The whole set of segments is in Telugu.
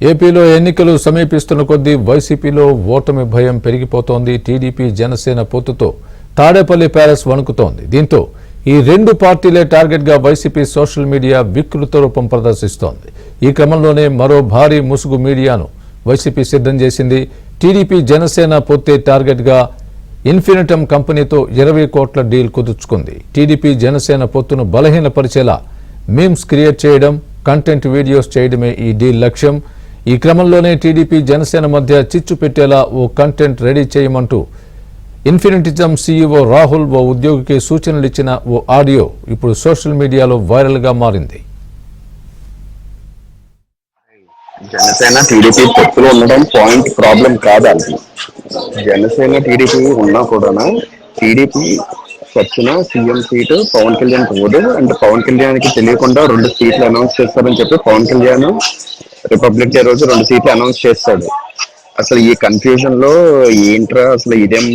ఏపీలో ఎన్నికలు సమీపిస్తున్న కొద్దీ వైసీపీలో ఓటమి భయం పెరిగిపోతోంది. టీడీపీ జనసేన పొత్తుతో తాడేపల్లి ప్యాలెస్ వణుకుతోంది. దీంతో ఈ రెండు పార్టీలే టార్గెట్గా వైసీపీ సోషల్ మీడియా వికృత రూపం ప్రదర్శిస్తోంది. ఈ క్రమంలోనే మరో భారీ ముసుగు మీడియాను వైసీపీ సిద్ధం చేసింది. టీడీపీ జనసేన పొత్తే టార్గెట్గా ఇన్ఫినిటమ్ కంపెనీతో 20 కోట్ల డీల్ కుదుర్చుకుంది. టీడీపీ జనసేన పొత్తును బలహీనపరిచేలా మీమ్స్ క్రియేట్ చేయడం, కంటెంట్ వీడియోస్ చేయడమే ఈ డీల్ లక్ష్యం. ఈ క్రమంలోనే టీడీపీ జనసేన మధ్య చిచ్చు పెట్టేలా ఓ కంటెంట్ రెడీ చేయమంటూ ఇన్ఫినిటిజం సీఈఓ రాహుల్ ఓ ఉద్యోగికి సూచనలు ఇచ్చిన ఓ ఆడియో ఇప్పుడు సోషల్ మీడియాలో వైరల్గా మారింది. జనసేన టీడీపీ పొత్తులో ఉండడం పాయింట్ ప్రాబ్లం కాదు. జనసేన టీడీపీ ఉన్నా కూడా టీడీపీ వచ్చిన సీఎం సీటు పవన్ కళ్యాణ్ పోదు. అండ్ పవన్ కళ్యాణ్కి తెలియకుండా 2 సీట్లు అనౌన్స్ చేస్తారని చెప్పి పవన్ కళ్యాణ్ రిపబ్లిక్ డే రోజు 2 సీట్లు అనౌన్స్ చేస్తాడు. అసలు ఈ కన్ఫ్యూజన్ లో ఏంట్రా అసలు ఇదేం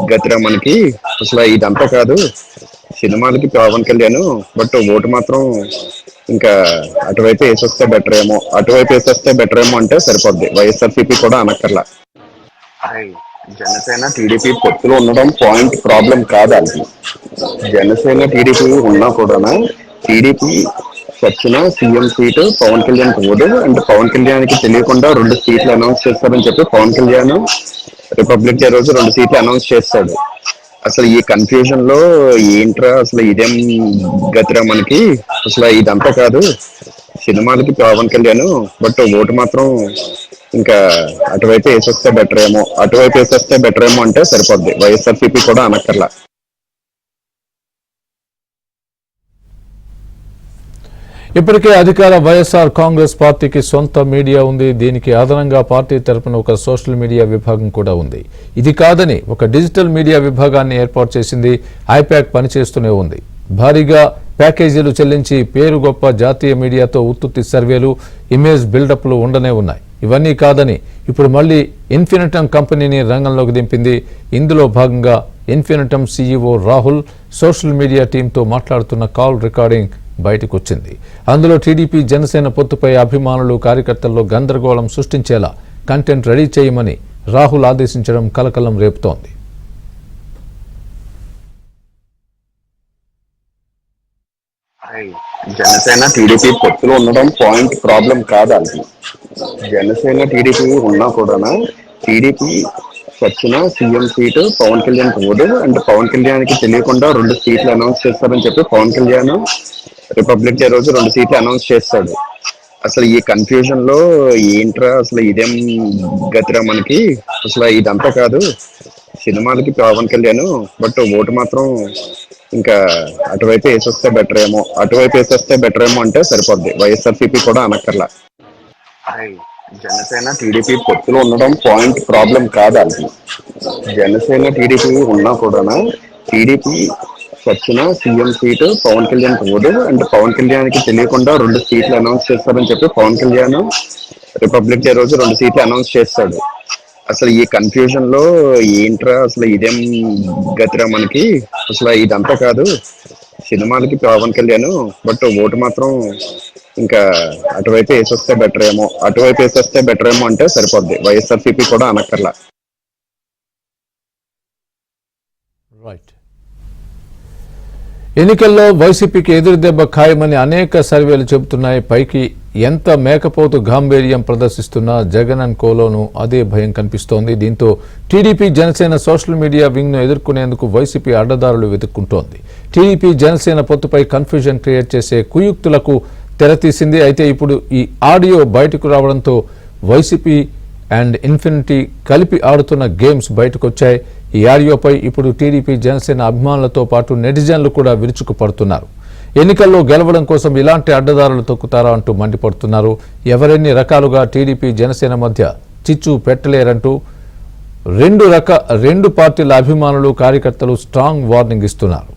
గతిరా మనకి, అసలు ఇదంతా కాదు సినిమాలకి పవన్ కళ్యాణ్, బట్ ఓటు మాత్రం ఇంకా అటువైపు వేసొస్తే బెటర్ ఏమో అంటే సరిపోద్ది. వైఎస్ఆర్సీపీ కూడా అనక్కర్లా. జనసేన టీడీపీ పొత్తులో ఉండడం పాయింట్ ప్రాబ్లం కాదు. జనసేన టీడీపీ ఉన్నా కూడా టీడీపీ వచ్చిన సీఎం సీటు పవన్ కళ్యాణ్ పోదు. అండ్ పవన్ కళ్యాణ్కి తెలియకుండా 2 సీట్లు అనౌన్స్ చేస్తారని చెప్పి పవన్ కళ్యాణ్ రిపబ్లిక్ డే రోజు 2 సీట్లు అనౌన్స్ చేస్తాడు. అసలు ఈ కన్ఫ్యూజన్ లో ఏంట్రా అసలు ఇదేం గతిరా మనకి, అసలు ఇదంతా కాదు సినిమాలకి పవన్ కళ్యాణ్, బట్ ఓటు మాత్రం ఇంకా అటువైపు వేసొస్తే బెటర్ ఏమో అంటే సరిపోద్ది. వైఎస్ఆర్సీపీ కూడా అనక్కర్లా. ఇప్పటికే అధికార వైఎస్ఆర్ కాంగ్రెస్ పార్టీకి సొంత మీడియా ఉంది. దీనికి అదనంగా పార్టీ తరపున ఒక సోషల్ మీడియా విభాగం కూడా ఉంది. ఇది కాదని ఒక డిజిటల్ మీడియా విభాగాన్ని ఏర్పాటు చేసింది. ఐపాక్ పనిచేస్తూనే ఉంది. భారీగా ప్యాకేజీలు చెల్లించి పేరు గొప్ప జాతీయ మీడియాతో ఉత్తుత్తి సర్వేలు, ఇమేజ్ బిల్డప్లు ఉండనే ఉన్నాయి. ఇవన్నీ కాదని ఇప్పుడు మళ్లీ ఇన్ఫినిటమ్ కంపెనీని రంగంలోకి దింపింది. ఇందులో భాగంగా Infinitum CEO Rahul social media టీంతో మాట్లాడుతున్న కాల్ రికార్డింగ్ బయటకు వచ్చింది. అందులో టీడీపీ జనసేన పొత్తుపై అభిమానులు, కార్యకర్తల్లో గందరగోళం సృష్టించేలా కంటెంట్ రెడీ చేయమని రాహుల్ ఆదేశించడం కలకలం రేపుతోంది. జనసేన టీడీపీ పొత్తులో ఉండడం పాయింట్ ప్రాబ్లం కాదు. జనసేన టీడీపీ ఉన్నా కూడా టీడీపీ వచ్చిన సీఎం సీటు పవన్ కళ్యాణ్ పోదు. అండ్ పవన్ కళ్యాణ్కి తెలియకుండా 2 సీట్లు అనౌన్స్ చేస్తారని చెప్పి పవన్ కళ్యాణ్ రిపబ్లిక్ డే రోజు 2 సీట్లు అనౌన్స్ చేస్తాడు. అసలు ఈ కన్ఫ్యూజన్ లో ఏంట్రా అసలు ఇదేం గతిరా మనకి, అసలు ఇదంతా కాదు సినిమాలకి పవన్ కళ్యాణ్, బట్ ఓటు మాత్రం ఇంకా అటువైపు వేసొస్తే బెటర్ ఏమో అంటే సరిపోద్ది. వైఎస్ఆర్సీపీ కూడా అనక్కర్లా. జనసేన టీడీపీ పొత్తులో ఉండడం పాయింట్ ప్రాబ్లం కాదు. జనసేన టీడీపీ ఉన్నా కూడా టీడీపీ వచ్చిన సీఎం సీటు పవన్ కళ్యాణ్ పోదు. అండ్ పవన్ కళ్యాణ్కి తెలియకుండా 2 సీట్లు అనౌన్స్ చేస్తారని చెప్పి పవన్ కళ్యాణ్ రిపబ్లిక్ డే రోజు 2 సీట్లు అనౌన్స్ చేస్తాడు. అసలు ఈ కన్ఫ్యూజన్ లో ఏంట్రా అసలు ఇదేం గతిరా మనకి, అసలు ఇదంతా కాదు సినిమాలకి పవన్ కళ్యాణ్, బట్ ఓటు మాత్రం ఇంకా అటువైపు వేసొస్తే బెటర్ ఏమో అంటే సరిపోద్ది. వైఎస్ఆర్సీపీ కూడా అనక్కర్లా. ఎన్నికల్లో వైసీపీకి ఎదురుదెబ్బ ఖాయమని అనేక సర్వేలు చెబుతున్నాయి. పైకి ఎంత మేకపోతు గాంభీర్యం ప్రదర్శిస్తున్నా జగన్ అండ్ కోలోనూ అదే భయం కనిపిస్తోంది. దీంతో టీడీపీ జనసేన సోషల్ మీడియా వింగ్ను ఎదుర్కొనేందుకు వైసీపీ అడ్డదారులు వెతుక్కుంటోంది. టీడీపీ జనసేన పొత్తుపై కన్ఫ్యూజన్ క్రియేట్ చేసే కుయుక్తులకు తెరతీసింది. అయితే ఇప్పుడు ఈ ఆడియో బయటకు రావడంతో వైసీపీ అండ్ ఇన్ఫినిటీ కలిపి ఆడుతున్న గేమ్స్ బయటకొచ్చాయి. ఈ ఆడియోపై ఇప్పుడు టీడీపీ జనసేన అభిమానులతో పాటు నెటిజన్లు కూడా విరుచుకుపడుతున్నారు. ఎన్నికల్లో గెలవడం కోసం ఇలాంటి అడ్డదారులు తొక్కుతారా అంటూ మండిపడుతున్నారు. ఎవరెన్ని రకాలుగా టీడీపీ జనసేన మధ్య చిచ్చు పెట్టలేరంటూ రెండు పార్టీల అభిమానులు, కార్యకర్తలు స్ట్రాంగ్ వార్నింగ్ ఇస్తున్నారు.